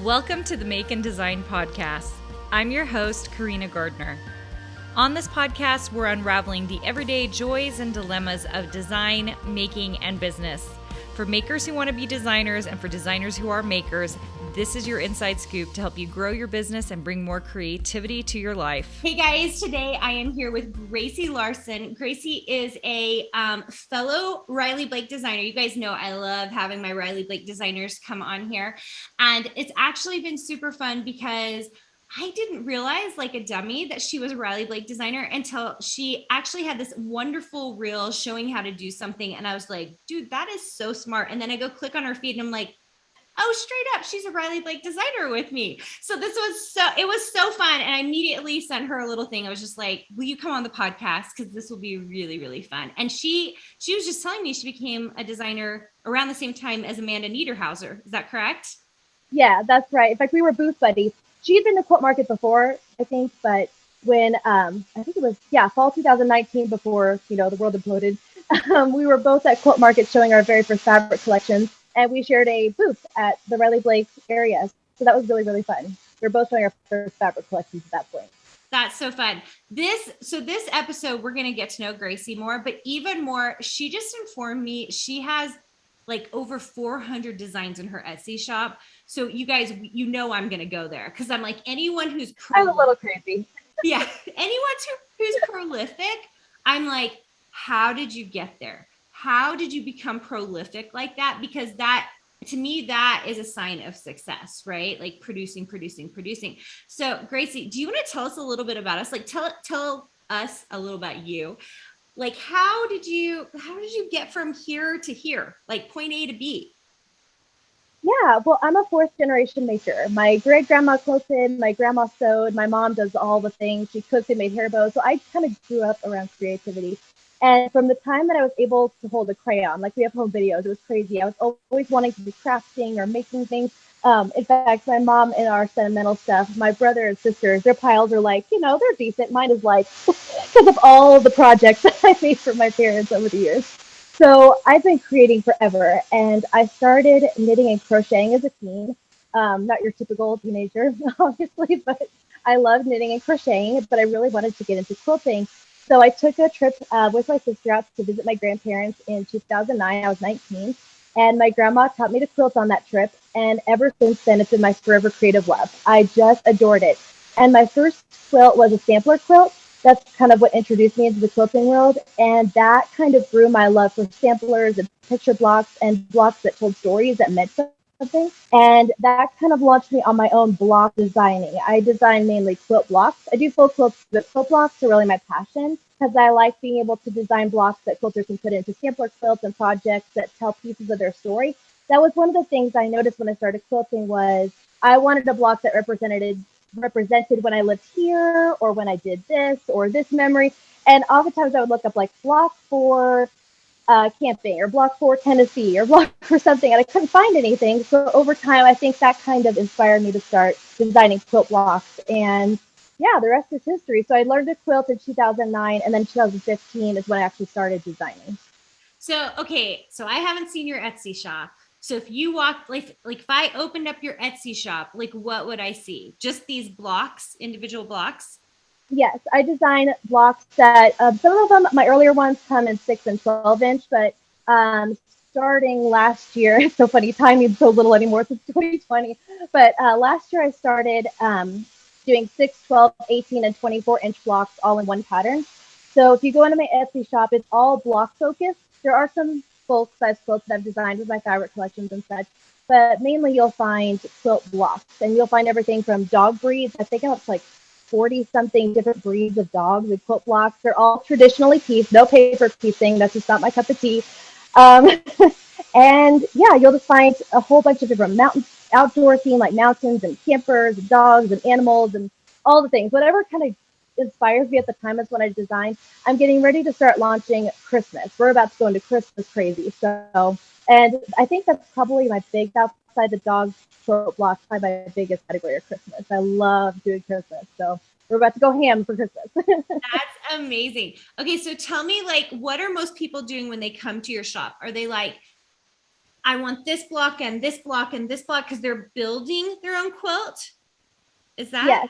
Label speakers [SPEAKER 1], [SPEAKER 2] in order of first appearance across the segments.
[SPEAKER 1] Welcome to the Make and Design Podcast. I'm your host, Carina Gardner. On this podcast, we're unraveling the everyday joys and dilemmas of design, making, and business. For makers who want to be designers and for designers who are makers, this is your inside scoop to help you grow your business and bring more creativity to your life.
[SPEAKER 2] Hey guys, today I am here with Gracey Larson. Gracey is a fellow Riley Blake designer. You guys know I love having my Riley Blake designers come on here. And it's actually been super fun because I didn't realize, like a dummy, that she was a Riley Blake designer until she actually had this wonderful reel showing how to do something. And I was like, dude, that is so smart. And then I go click on her feed and I'm like, oh, straight up, she's a Riley Blake designer with me. So it was so fun. And I immediately sent her a little thing. I was just like, will you come on the podcast? Because this will be really, really fun. And she was just telling me she became a designer around the same time as Amanda Niederhauser. Is that correct?
[SPEAKER 3] Yeah, that's right. In fact, we were booth buddies. She had been to Quilt Market before, I think, but when, I think it was, fall 2019 before, the world imploded, we were both at Quilt Market showing our very first fabric collections. And we shared a booth at the Riley Blake area. So that was really, really fun. We were both showing our first fabric collections at that point.
[SPEAKER 2] That's so fun. This episode, we're going to get to know Gracey more, but even more, she just informed me she has like over 400 designs in her Etsy shop. So you guys, I'm going to go there because I'm like, anyone who's
[SPEAKER 3] I'm a little crazy.
[SPEAKER 2] Yeah. Anyone who's prolific, I'm like, how did you get there? How did you become prolific like that? Because that, to me, that is a sign of success, right? Like producing. So Gracey, do you want to tell us a little bit about us? Like tell us a little about you. Like, how did you get from here to here? Like point A to B?
[SPEAKER 3] Yeah, well, I'm a fourth generation maker. My great grandma quilted, my grandma sewed, my mom does all the things. She cooked and made hair bows. So I kind of grew up around creativity. And from the time that I was able to hold a crayon, like we have home videos, it was crazy. I was always wanting to be crafting or making things. In fact, my mom and our sentimental stuff, my brother and sisters, their piles are like, they're decent. Mine is like, because of all the projects that I made for my parents over the years. So I've been creating forever. And I started knitting and crocheting as a teen. Not your typical teenager, obviously, but I love knitting and crocheting, but I really wanted to get into quilting. So I took a trip with my sister out to visit my grandparents in 2009. I was 19, and my grandma taught me to quilt on that trip. And ever since then, it's been my forever creative love. I just adored it. And my first quilt was a sampler quilt. That's kind of what introduced me into the quilting world. And that kind of grew my love for samplers and picture blocks and blocks that told stories that meant something. And that kind of launched me on my own block designing. I design mainly quilt blocks. I do full quilts, but quilt blocks are really my passion because I like being able to design blocks that quilters can put into sampler quilts and projects that tell pieces of their story. That was one of the things I noticed when I started quilting was I wanted a block that represented when I lived here or when I did this or this memory. And oftentimes I would look up like block for camping or block for Tennessee or block for something, and I couldn't find anything. So over time, I think that kind of inspired me to start designing quilt blocks. And yeah, the rest is history. So I learned to quilt in 2009, and then 2015 is when I actually started designing.
[SPEAKER 2] So, okay, so I haven't seen your Etsy shop. So if you walked, like if I opened up your Etsy shop, like what would I see? Just these blocks, individual blocks?
[SPEAKER 3] Yes, I design blocks that some of them, my earlier ones come in 6 and 12 inch, but starting last year, it's so funny, timing's so little anymore since 2020, but last year I started doing 6, 12, 18, and 24 inch blocks all in one pattern. So if you go into my Etsy shop, it's all block focused. There are some full size quilts that I've designed with my fabric collections and such, but mainly you'll find quilt blocks, and you'll find everything from dog breeds. I think it's like 40 something different breeds of dogs and quilt blocks. They're all traditionally pieced, no paper piecing. That's just not my cup of tea. And yeah, you'll just find a whole bunch of different outdoor theme, like mountains and campers and dogs and animals and all the things. Whatever kind of inspires me at the time is when I design. I'm getting ready to start launching Christmas. We're about to go into Christmas crazy. So, and I think that's probably my big, outside the dog quilt blocks, probably my biggest category of Christmas. I love doing Christmas. So we're about to go ham for Christmas.
[SPEAKER 2] That's amazing. Okay, so tell me, like, what are most people doing when they come to your shop? Are they like, I want this block and this block and this block because they're building their own quilt. Is that?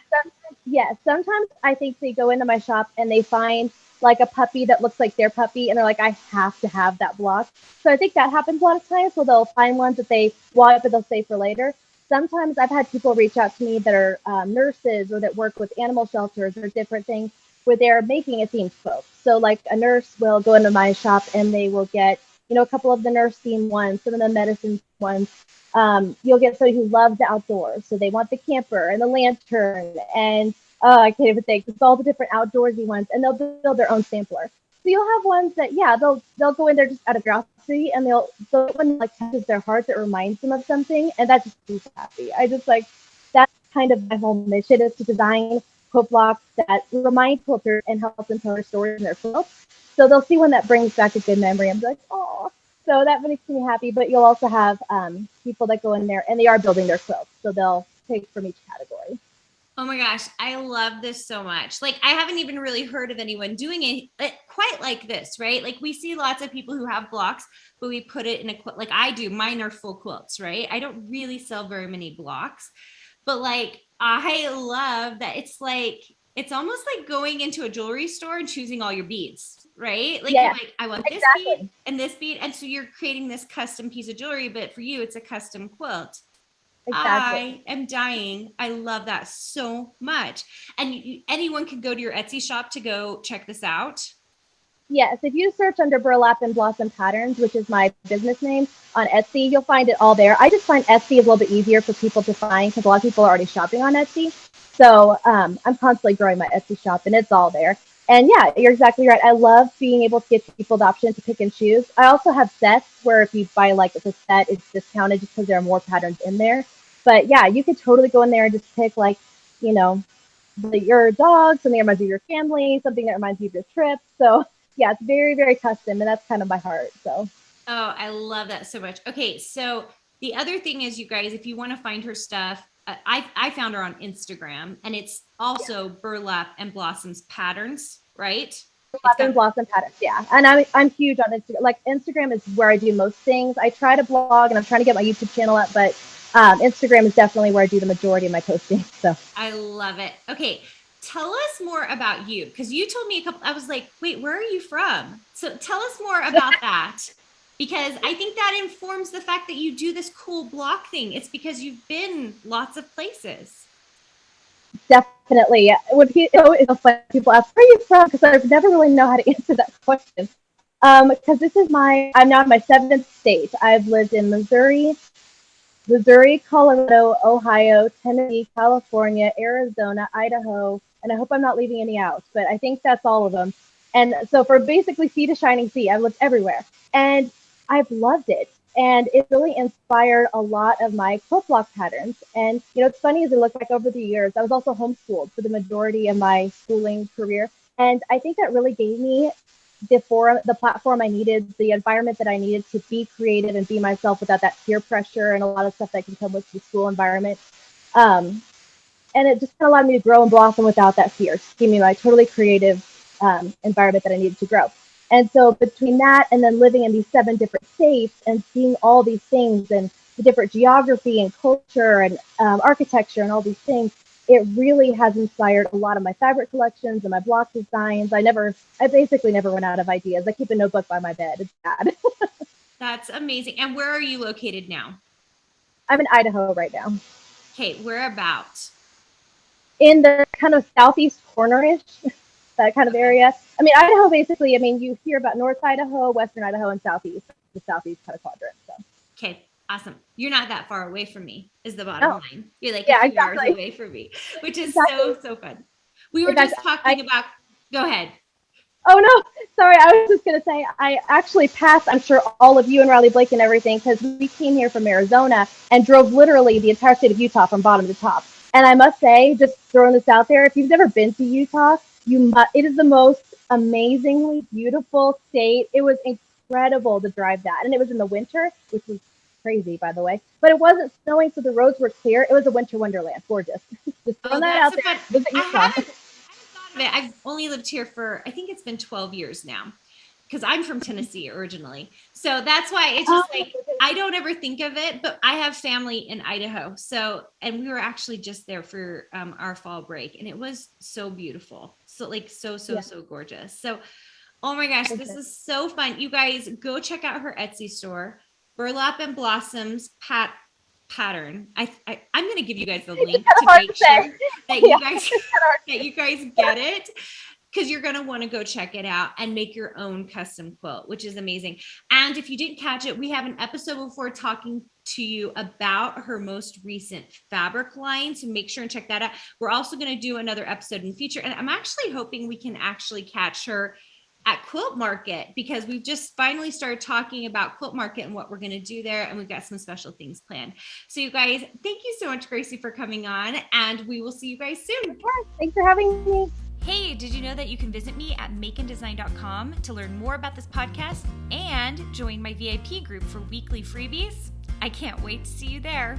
[SPEAKER 3] Sometimes I think they go into my shop and they find like a puppy that looks like their puppy, and they're like, I have to have that block. So I think that happens a lot of times. So they'll find ones that they want, but they'll save for later. Sometimes I've had people reach out to me that are nurses or that work with animal shelters or different things where they're making a themed quilt. So like a nurse will go into my shop and they will get, a couple of the nurse themed ones, some of the medicine ones. You'll get somebody who loves the outdoors. So they want the camper and the lantern and I can't even think. It's all the different outdoorsy ones, and they'll build their own sampler. So you'll have ones that, they'll go in there just out of curiosity, and they'll one like touches their heart that reminds them of something, and that just makes me happy. I just like that's kind of my whole mission is to design quilt blocks that remind quilters and help them tell their stories in their quilts. So they'll see one that brings back a good memory. I'm like, oh, so that makes me happy. But you'll also have people that go in there and they are building their quilts, so they'll take from each category.
[SPEAKER 2] Oh my gosh, I love this so much. Like, I haven't even really heard of anyone doing it quite like this, right? Like, we see lots of people who have blocks, but we put it in a quilt. Like I do, mine are full quilts, right? I don't really sell very many blocks, but like, I love that it's almost like going into a jewelry store and choosing all your beads, right? Like, you're like, I want this bead and this bead. And so you're creating this custom piece of jewelry, but for you, it's a custom quilt. Exactly. I am dying. I love that so much. And anyone can go to your Etsy shop to go check this out.
[SPEAKER 3] Yes, if you search under Burlap and Blossom Patterns, which is my business name on Etsy, you'll find it all there. I just find Etsy is a little bit easier for people to find because a lot of people are already shopping on Etsy. So I'm constantly growing my Etsy shop, and it's all there. And yeah, you're exactly right. I love being able to give people the option to pick and choose. I also have sets where if you buy like the set, it's discounted just because there are more patterns in there. But yeah, you could totally go in there and just pick like, your dog, something that reminds you of your family, something that reminds you of your trip. So yeah, it's very, very custom, and that's kind of my heart. So.
[SPEAKER 2] Oh, I love that so much. Okay, so the other thing is, you guys, if you want to find her stuff, I found her on Instagram, and it's also Burlap and Blossoms Patterns, right?
[SPEAKER 3] Burlap and Blossom Patterns, yeah. And I'm huge on Instagram. Like Instagram is where I do most things. I try to blog, and I'm trying to get my YouTube channel up, but Instagram is definitely where I do the majority of my posting. So
[SPEAKER 2] I love it. Okay, tell us more about you, because you told me I was like, wait, where are you from? So tell us more about that, because I think that informs the fact that you do this cool block thing. It's because you've been lots of places.
[SPEAKER 3] Definitely. It's funny people ask, where are you from? Because I never really know how to answer that question. Because I'm now in my 7th state. I've lived in Missouri, Colorado, Ohio, Tennessee, California, Arizona, Idaho, and I hope I'm not leaving any out, but I think that's all of them. And so for basically sea to shining sea, I've lived everywhere, and I've loved it. And it really inspired a lot of my quilt block patterns. And, it's funny as I look back over the years, I was also homeschooled for the majority of my schooling career. And I think that really gave me the platform I needed, the environment that I needed to be creative and be myself without that peer pressure and a lot of stuff that can come with the school environment. And it just kind of allowed me to grow and blossom without that fear. Just gave me my totally creative environment that I needed to grow. And so between that and then living in these 7 different states and seeing all these things and the different geography and culture and architecture and all these things, it really has inspired a lot of my fabric collections and my block designs. I basically never run out of ideas. I keep a notebook by my bed. It's bad.
[SPEAKER 2] That's amazing. And where are you located now?
[SPEAKER 3] I'm in Idaho right now.
[SPEAKER 2] Okay, whereabouts?
[SPEAKER 3] In the kind of southeast corner-ish, that kind of area. I mean, Idaho basically, you hear about North Idaho, Western Idaho, and Southeast, the Southeast kind of quadrant. So.
[SPEAKER 2] Okay, awesome. You're not that far away from me is the bottom line. You're like
[SPEAKER 3] a
[SPEAKER 2] few hours away from me, which is so fun. We were just talking about, go ahead.
[SPEAKER 3] Oh, no, sorry. I was just going to say, I actually passed, I'm sure all of you and Riley Blake and everything, because we came here from Arizona and drove literally the entire state of Utah from bottom to top. And I must say, just throwing this out there, if you've never been to Utah, it is the most amazingly beautiful state. It was incredible to drive that. And it was in the winter, which was crazy, by the way. But it wasn't snowing, so the roads were clear. It was a winter wonderland. Gorgeous. Just throwing that out there.
[SPEAKER 2] I haven't thought of it. I've only lived here for, I think it's been 12 years now. because I'm from Tennessee originally. So that's why it's just like, I don't ever think of it, but I have family in Idaho. So, and we were actually just there for our fall break, and it was so beautiful. So like, so gorgeous. So, oh my gosh, this is so fun. You guys go check out her Etsy store, Burlap and Blossoms pattern. I'm going to give you guys the link to make sure that you guys get it, because you're going to want to go check it out and make your own custom quilt, which is amazing. And if you didn't catch it, we have an episode before talking to you about her most recent fabric line. So make sure and check that out. We're also going to do another episode in the future. And I'm actually hoping we can actually catch her at Quilt Market, because we've just finally started talking about Quilt Market and what we're going to do there. And we've got some special things planned. So you guys, thank you so much, Gracey, for coming on, and we will see you guys soon.
[SPEAKER 3] Yeah, thanks for having me.
[SPEAKER 1] Hey, did you know that you can visit me at makeanddesign.com to learn more about this podcast and join my VIP group for weekly freebies? I can't wait to see you there.